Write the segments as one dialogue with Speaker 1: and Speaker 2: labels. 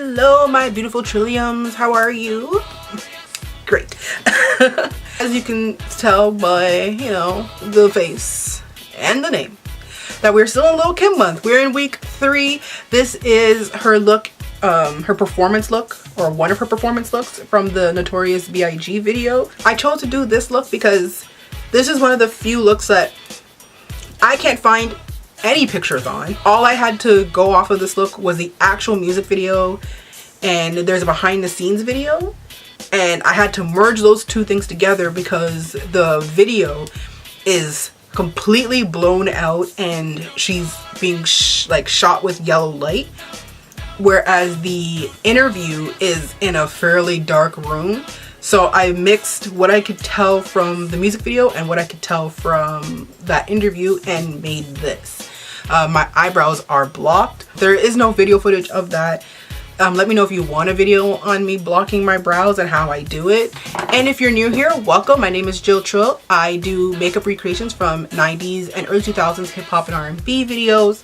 Speaker 1: Hello my beautiful Trilliums, how are you? Great. As you can tell by, you know, the face and the name, that we're still in Lil' Kim month. We're in week 3. This is her look, her performance look, or one of her performance looks from the Notorious B.I.G video. I chose to do this look because this is one of the few looks that I can't find any pictures on. All I had to go off of this look was the actual music video, and there's a behind the scenes video, and I had to merge those two things together because the video is completely blown out and she's being shot with yellow light, whereas the interview is in a fairly dark room. So I mixed what I could tell from the music video and what I could tell from that interview and made this. My eyebrows are blocked. There is no video footage of that. Let me know if you want a video on me blocking my brows and how I do it. And if you're new here, welcome. My name is JillTrill. I do makeup recreations from 90s and early 2000s hip hop and R&B videos.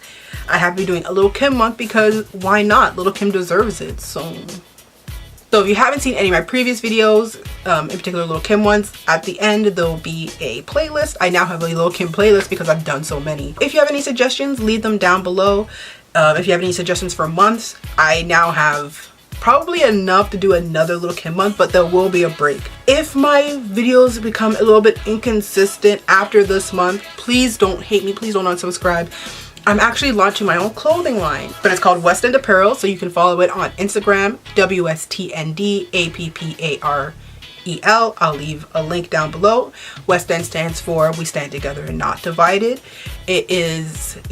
Speaker 1: I have been doing a Lil' Kim month because why not? Lil' Kim deserves it. So if you haven't seen any of my previous videos, in particular Lil' Kim ones, at the end there will be a playlist. I now have a Lil' Kim playlist because I've done so many. If you have any suggestions, leave them down below. If you have any suggestions for months, I now have probably enough to do another Lil' Kim month, but there will be a break. If my videos become a little bit inconsistent after this month, please don't hate me, please don't unsubscribe. I'm actually launching my own clothing line, but it's called West End Apparel, so you can follow it on Instagram, WSTNDAPPAREL. I'll leave a link down below. West End stands for We Stand Together and Not Divided. It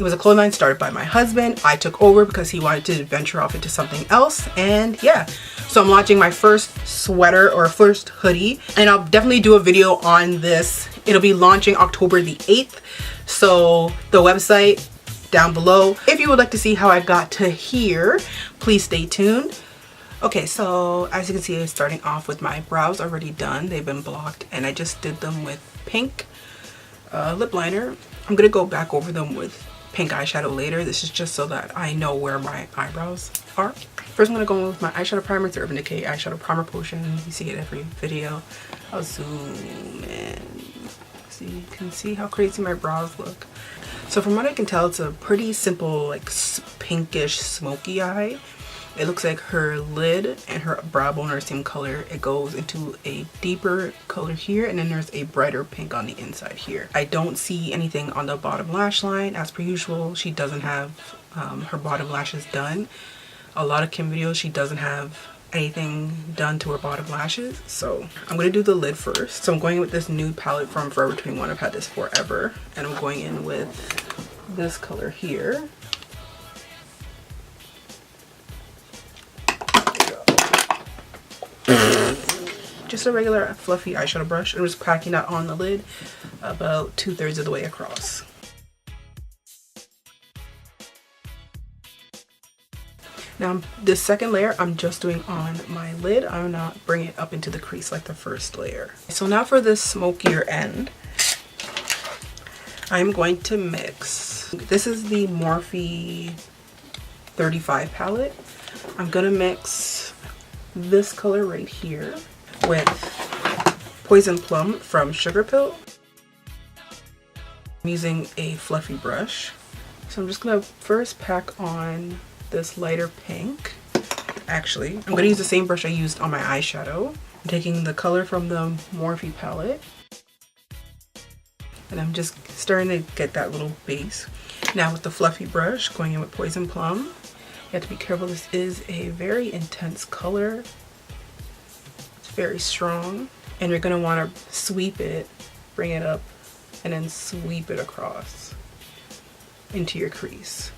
Speaker 1: was a clothing line started by my husband. I took over because he wanted to venture off into something else, and yeah. So I'm launching my first sweater or first hoodie, and I'll definitely do a video on this. It'll be launching October the 8th, so the website down below. If you would like to see how I got to here, please stay tuned. Okay, so as you can see, I'm starting off with my brows already done. They've been blocked, and I just did them with pink lip liner. I'm gonna go back over them with pink eyeshadow later. This is just so that I know where my eyebrows are. First, I'm gonna go with my eyeshadow primer. It's the Urban Decay eyeshadow primer potion. You see it every video. I'll zoom in so you can see how crazy my brows look. So from what I can tell, it's a pretty simple, like pinkish smoky eye. It looks like her lid and her brow bone are the same color. It goes into a deeper color here, and then there's a brighter pink on the inside here. I don't see anything on the bottom lash line. As per usual, she doesn't have her bottom lashes done. A lot of Kim videos, she doesn't have anything done to her bottom lashes. So I'm going to do the lid first. So I'm going with this nude palette from Forever 21. I've had this forever. And I'm going in with this color here. Just a regular fluffy eyeshadow brush. I'm just packing that on the lid about 2/3 of the way across. Now this second layer I'm just doing on my lid. I'm not bringing it up into the crease like the first layer. So now for this smokier end, I'm going to mix. This is the Morphe 35 palette. I'm gonna mix this color right here with Poison Plum from Sugar Pill. I'm using a fluffy brush. So I'm just gonna first pack on this lighter pink. Actually, I'm gonna use the same brush I used on my eyeshadow. I'm taking the color from the Morphe palette, and I'm just starting to get that little base. Now with the fluffy brush, going in with Poison Plum. You have to be careful. This is a very intense color. It's very strong, and you're gonna want to sweep it, bring it up, and then sweep it across into your crease.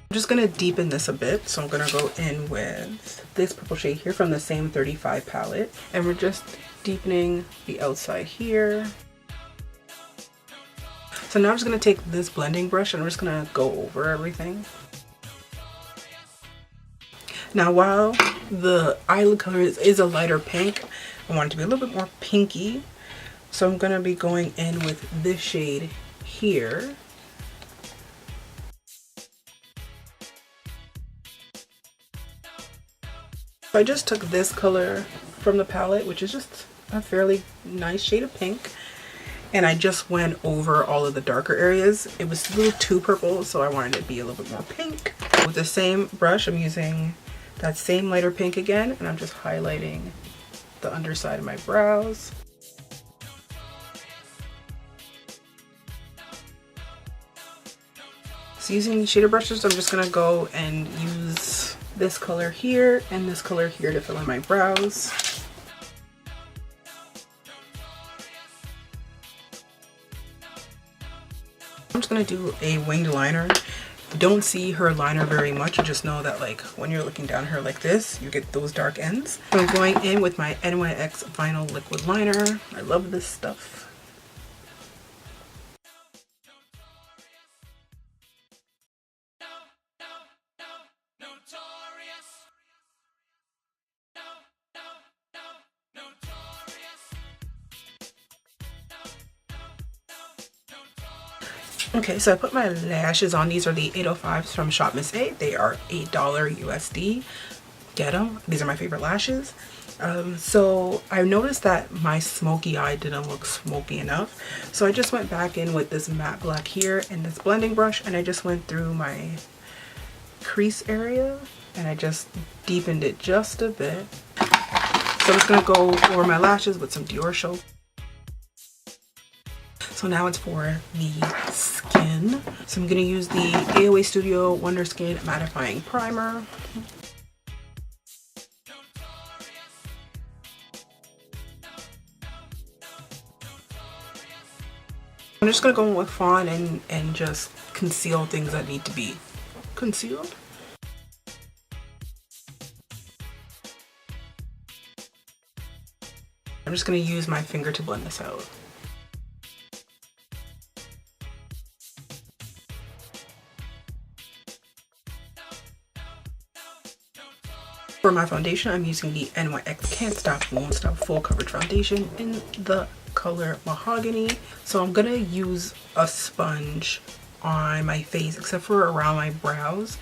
Speaker 1: I'm just gonna deepen this a bit, so I'm gonna go in with this purple shade here from the same 35 palette, and we're just deepening the outside here. So now I'm just gonna take this blending brush and I'm just gonna go over everything. Now while the eyelid color is a lighter pink, I want it to be a little bit more pinky. So I'm gonna be going in with this shade here. So I just took this color from the palette, which is just a fairly nice shade of pink, and I just went over all of the darker areas. It was a little too purple, so I wanted it to be a little bit more pink. With the same brush, I'm using that same lighter pink again, and I'm just highlighting the underside of my brows. So using these shader brushes, I'm just gonna go and use this color here and this color here to fill in my brows. I'm just gonna do a winged liner. You don't see her liner very much. You just know that like when you're looking down her like this, you get those dark ends. So I'm going in with my NYX Vinyl Liquid Liner. I love this stuff. Okay, so I put my lashes on. These are the 805s from Shop Miss A. They are $8 USD. Get them. These are my favorite lashes. So I noticed that my smoky eye didn't look smoky enough. So I just went back in with this matte black here and this blending brush, and I just went through my crease area and I just deepened it just a bit. So I'm just going to go over my lashes with some Dior Show. So now it's for the skin. So I'm going to use the AOA Studio Wonder Skin Mattifying Primer. I'm just going to go in with Fawn and just conceal things that need to be concealed. I'm just going to use my finger to blend this out. For my foundation, I'm using the NYX Can't Stop Won't Stop Full Coverage Foundation in the color Mahogany. So I'm gonna use a sponge on my face except for around my brows.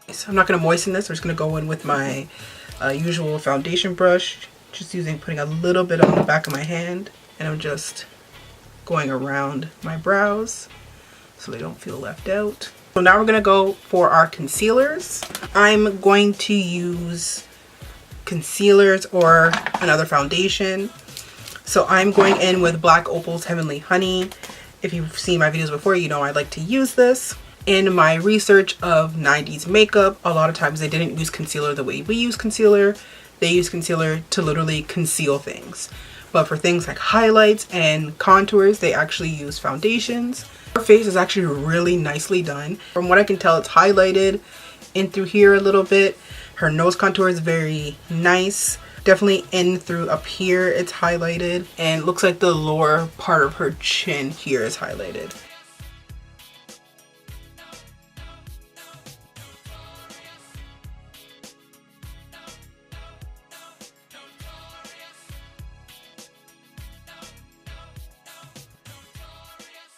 Speaker 1: So I'm not going to moisten this. I'm just going to go in with my usual foundation brush, just putting a little bit on the back of my hand, and I'm just going around my brows so they don't feel left out. So now we're going to go for our concealers. I'm going to use concealers or another foundation. So I'm going in with Black Opal's Heavenly Honey. If you've seen my videos before, you know I like to use this. In my research of 90s makeup, a lot of times they didn't use concealer the way we use concealer. They use concealer to literally conceal things. But for things like highlights and contours, they actually use foundations. Her face is actually really nicely done. From what I can tell, it's highlighted in through here a little bit. Her nose contour is very nice. Definitely in through up here it's highlighted. And it looks like the lower part of her chin here is highlighted.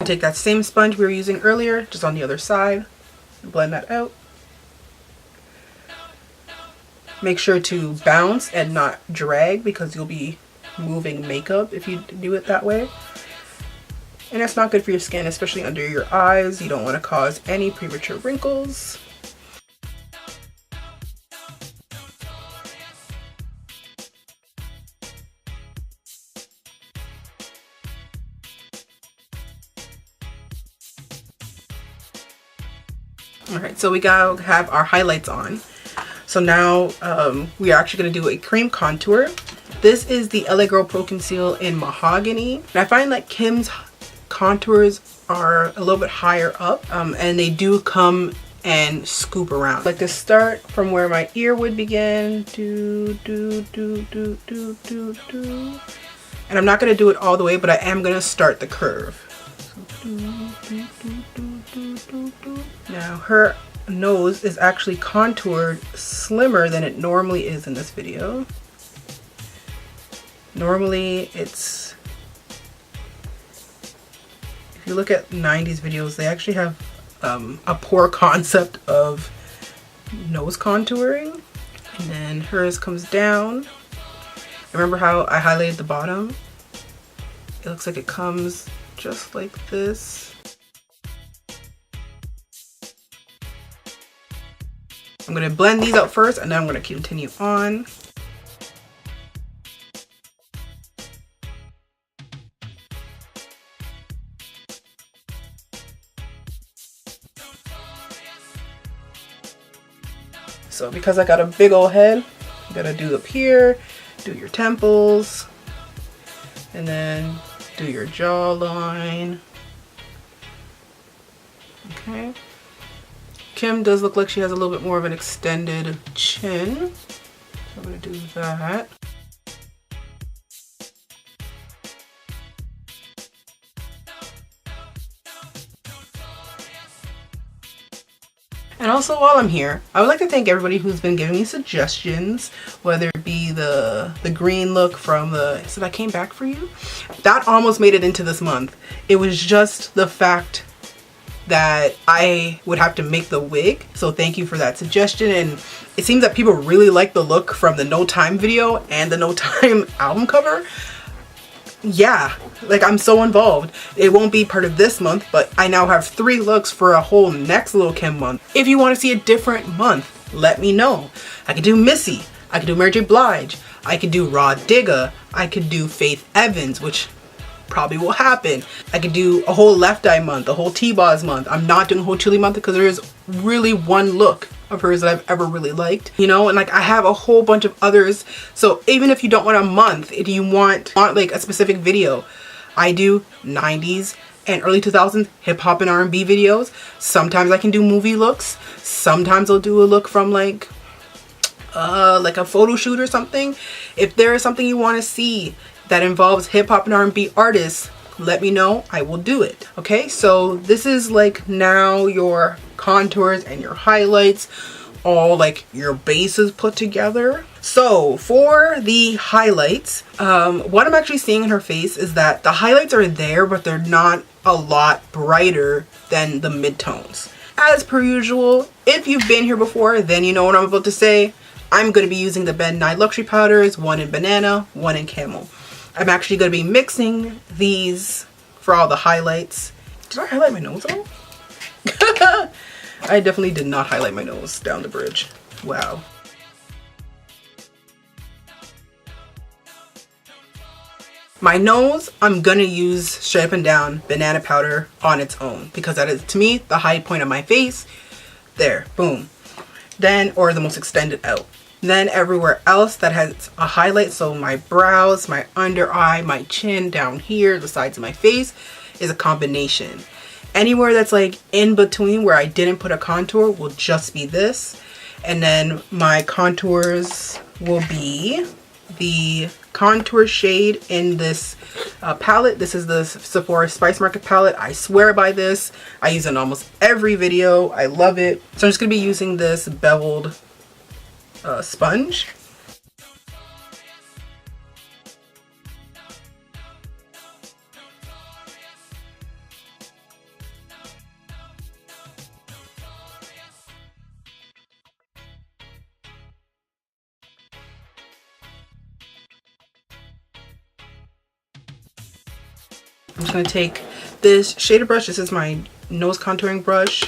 Speaker 1: Take that same sponge we were using earlier, just on the other side, and blend that out. Make sure to bounce and not drag because you'll be moving makeup if you do it that way. And it's not good for your skin, especially under your eyes. You don't want to cause any premature wrinkles. Alright, so we gotta have our highlights on. So now we are actually going to do a cream contour. This is the LA Girl Pro Conceal in Mahogany. And I find that Kim's contours are a little bit higher up and they do come and scoop around. I like to start from where my ear would begin. And I'm not going to do it all the way, but I am going to start the curve. So, Now her nose is actually contoured slimmer than it normally is in this video. Normally it's, if you look at 90s videos, they actually have a poor concept of nose contouring. And then hers comes down. Remember how I highlighted the bottom? It looks like it comes just like this. I'm gonna blend these out first and then I'm gonna continue on. So because I got a big old head, you gotta do up here, do your temples, and then do your jawline. Okay. Kim does look like she has a little bit more of an extended chin. So I'm gonna do that. And also while I'm here, I would like to thank everybody who's been giving me suggestions, whether it be the green look from the, so that came back for you? That almost made it into this month. It was just the fact that I would have to make the wig. So thank you for that suggestion. And it seems that people really like the look from the No Time video and the No Time album cover. Yeah, like I'm so involved. It won't be part of this month, but I now have 3 looks for a whole next Lil' Kim month. If you want to see a different month, let me know. I could do Missy, I could do Mary J. Blige, I could do Raw Digga, I could do Faith Evans, which probably will happen. I could do a whole Left Eye month, a whole T-Boz month. I'm not doing a whole Chili month because there is really one look of hers that I've ever really liked, you know, and like I have a whole bunch of others. So even if you don't want a month, if you want like a specific video, I do 90s and early 2000s hip hop and R&B videos. Sometimes I can do movie looks. Sometimes I'll do a look from like a photo shoot or something. If there is something you want to see that involves hip hop and R&B artists, let me know. I will do it. Okay, so this is like now your contours and your highlights, all like your bases put together. So for the highlights, what I'm actually seeing in her face is that the highlights are there, but they're not a lot brighter than the midtones. As per usual, if you've been here before, then you know what I'm about to say. I'm going to be using the Ben Nye Luxury Powders, one in banana, one in camel. I'm actually going to be mixing these for all the highlights. Did I highlight my nose though? I definitely did not highlight my nose down the bridge. Wow. My nose, I'm going to use straight up and down banana powder on its own because that is, to me, the high point of my face. There, boom. Then, or the most extended out. Then everywhere else that has a highlight, so my brows, my under eye, my chin down here, the sides of my face, is a combination. Anywhere that's like in between where I didn't put a contour will just be this. And then my contours will be the contour shade in this palette. This is the Sephora Spice Market palette. I swear by this. I use it in almost every video. I love it. So I'm just going to be using this beveled sponge. I'm just going to take this shader brush. This is my nose contouring brush.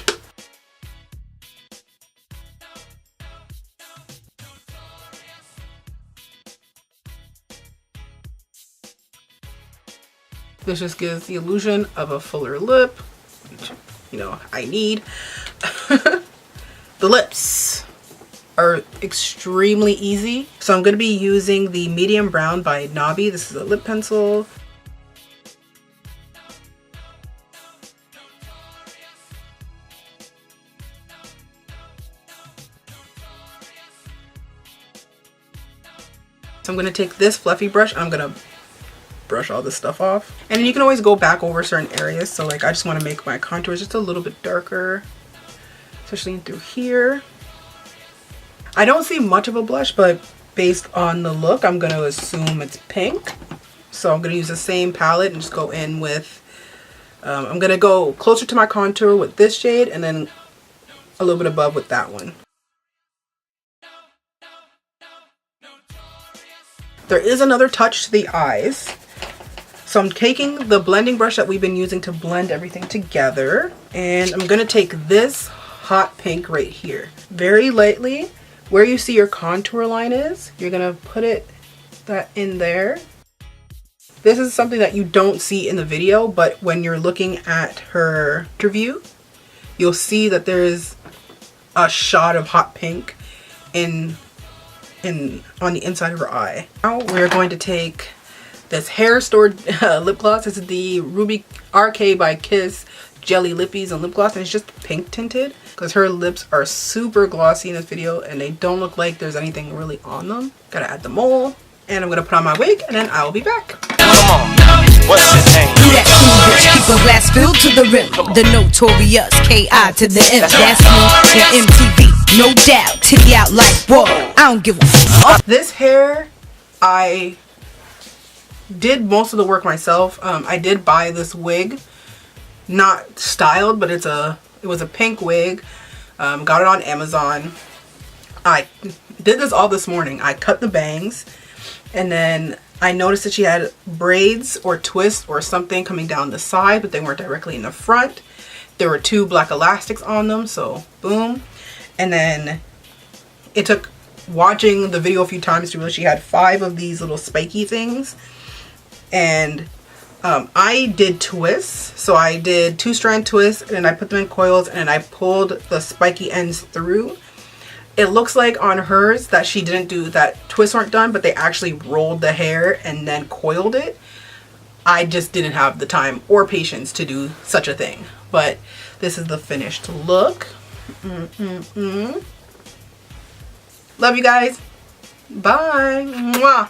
Speaker 1: This just gives the illusion of a fuller lip, which, you know, I need. The lips are extremely easy. So I'm going to be using the medium brown by Nabi. This is a lip pencil. So I'm going to take this fluffy brush. I'm going to brush all this stuff off. And then you can always go back over certain areas. So like I just want to make my contours just a little bit darker, especially through here. I don't see much of a blush, but based on the look, I'm going to assume it's pink. So I'm going to use the same palette and just go in with, I'm going to go closer to my contour with this shade and then a little bit above with that one. There is another touch to the eyes. So I'm taking the blending brush that we've been using to blend everything together. And I'm going to take this hot pink right here. Very lightly, where you see your contour line is, you're going to put that in there. This is something that you don't see in the video, but when you're looking at her interview, you'll see that there's a shot of hot pink on the inside of her eye. Now we're going to take this hair stored lip gloss. This is the Ruby RK by Kiss Jelly Lippies and lip gloss, and it's just pink tinted because her lips are super glossy in this video and they don't look like there's anything really on them. Gotta add the mole, and I'm gonna put on my wig and then I'll be back.
Speaker 2: Come on, what's your name? Do that cool bitch, keep a glass filled to the rim. The Notorious K.I. to the M. That's me and MTV, no doubt. Titty out like whoa, I don't give a fuck.
Speaker 1: This hair, I did most of the work myself. I did buy this wig, not styled, but it was a pink wig. Got it on Amazon. I did this all this morning. I cut the bangs, and then I noticed that she had braids or twists or something coming down the side, but they weren't directly in the front. There were 2 black elastics on them, so boom. And then it took watching the video a few times to realize she had 5 of these little spiky things. And I did twists. So I did 2-strand twists, and then I put them in coils, and then I pulled the spiky ends through. It looks like on hers that she didn't do that, twists weren't done, but they actually rolled the hair and then coiled it. I just didn't have the time or patience to do such a thing. But this is the finished look. Love you guys. Bye. Mwah.